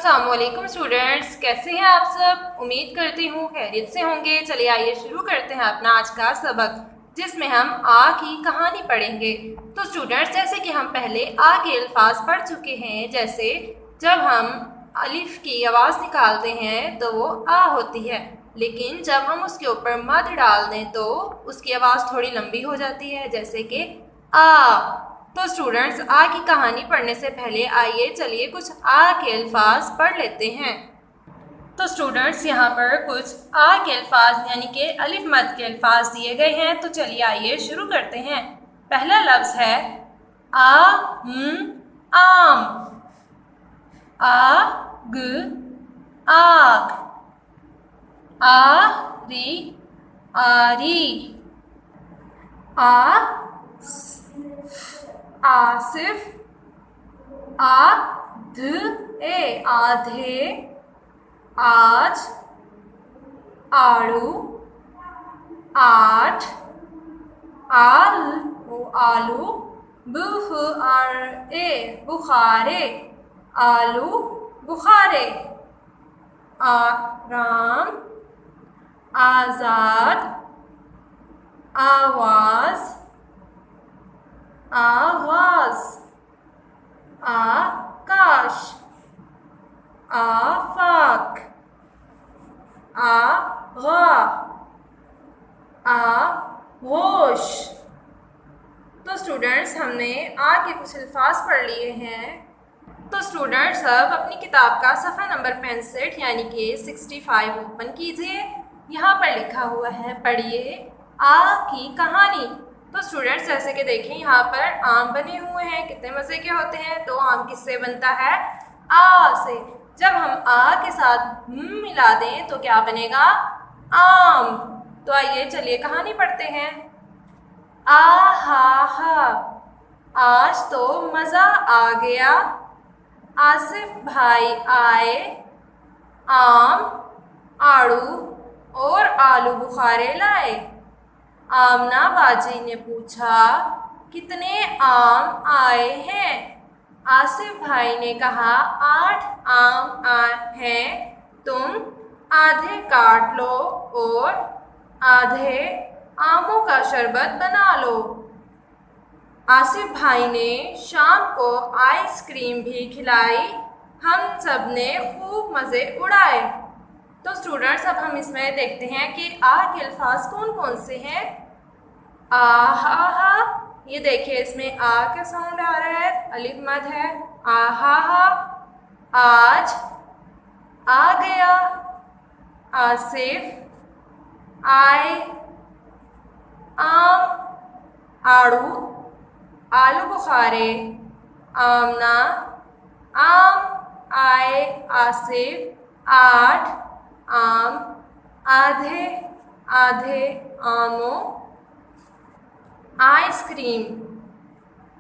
अस्सलाम वालेकुम स्टूडेंट्स, कैसे हैं आप सब। उम्मीद करती हूँ खैरियत से होंगे। चलिए आइए शुरू करते हैं अपना आज का सबक, जिसमें हम आ की कहानी पढ़ेंगे। तो स्टूडेंट्स, जैसे कि हम पहले आ के अल्फाज पढ़ चुके हैं, जैसे जब हम अलिफ की आवाज़ निकालते हैं तो वो आ होती है, लेकिन जब हम उसके ऊपर मद डाल दें तो उसकी आवाज़ थोड़ी लंबी हो जाती है, जैसे कि आ। तो स्टूडेंट्स, आ की कहानी पढ़ने से पहले आइए चलिए कुछ आ के अल्फाज पढ़ लेते हैं। तो स्टूडेंट्स, यहाँ पर कुछ आ के अल्फाज यानी कि अलिफ मद के अल्फाज दिए गए हैं। तो चलिए आइए शुरू करते हैं। पहला लफ्ज़ है आम। आग आग। आरी आरी। आसिफ आधे आधे। आज आड़ू आठ। आलू बुखारे आलू बुखारे। आराम आज़ाद। आवाज़ आवाज़। आकाश आफाक। आगा आगोश। तो स्टूडेंट्स, हमने आ के कुछ अल्फाज पढ़ लिए हैं। तो स्टूडेंट्स, अब अपनी किताब का सफ़ा नंबर 65 यानी कि 65 ओपन कीजिए। यहाँ पर लिखा हुआ है, पढ़िए आ की कहानी। तो स्टूडेंट्स, जैसे कि देखें यहाँ पर आम बने हुए हैं, कितने मज़े के होते हैं। तो आम किससे बनता है? आ से। जब हम आ के साथ मिला दें तो क्या बनेगा? आम। तो आइए चलिए कहानी पढ़ते हैं। हा आज तो मज़ा आ गया। आसिफ भाई आए। आम आड़ू और आलू बुखारे लाए। आमना बाजी ने पूछा, कितने आम आए हैं? आसिफ भाई ने कहा, 8 आम हैं। तुम आधे काट लो और आधे आमों का शरबत बना लो। आसिफ भाई ने शाम को आइसक्रीम भी खिलाई। हम सब ने खूब मज़े उड़ाए। तो स्टूडेंट्स, अब हम इसमें देखते हैं कि आ के अल्फाज कौन कौन से हैं। आहा, ये देखिए इसमें आ का साउंड आ रहा है, अलिफ मद है। आहा। आज आ गया। आसिफ आए। आम आड़ू आलू बुखारे। आमना आम आए। आसिफ 8 आम। आधे आधे आमों। आइसक्रीम।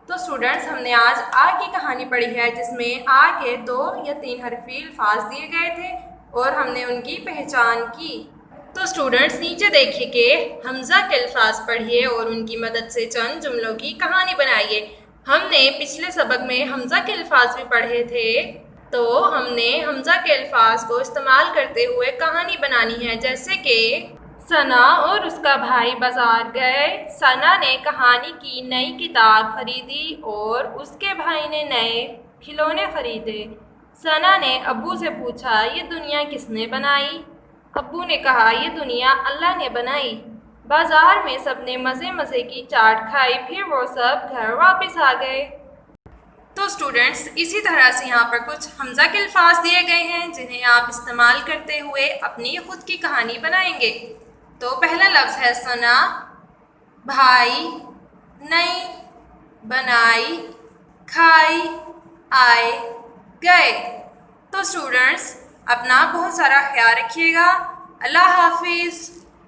तो स्टूडेंट्स, हमने आज आ की कहानी पढ़ी है, जिसमें आ के 2 या 3 हरफी अल्फाज दिए गए थे और हमने उनकी पहचान की। तो स्टूडेंट्स, नीचे देखिए कि हमज़ा के अल्फाज पढ़िए और उनकी मदद से चंद जुमलों की कहानी बनाइए। हमने पिछले सबक में हमज़ा के अल्फाज भी पढ़े थे, तो हमने हमज़ा के अल्फाज को इस्तेमाल करते हुए कहानी बनानी है। जैसे कि सना और उसका भाई बाज़ार गए। सना ने कहानी की नई किताब खरीदी और उसके भाई ने नए खिलौने खरीदे। सना ने अब्बू से पूछा, ये दुनिया किसने बनाई? अब्बू ने कहा, ये दुनिया अल्लाह ने बनाई। बाज़ार में सबने मज़े मज़े की चाट खाई, फिर वो सब घर वापस आ गए। तो स्टूडेंट्स, इसी तरह से यहाँ पर कुछ हमज़ा के अल्फाज दिए गए हैं, जिन्हें आप इस्तेमाल करते हुए अपनी खुद की कहानी बनाएंगे। तो पहला लफ्ज़ है सना। भाई नई बनाई खाई आए गए। तो स्टूडेंट्स, अपना बहुत सारा ख्याल रखिएगा। अल्लाह हाफिज़।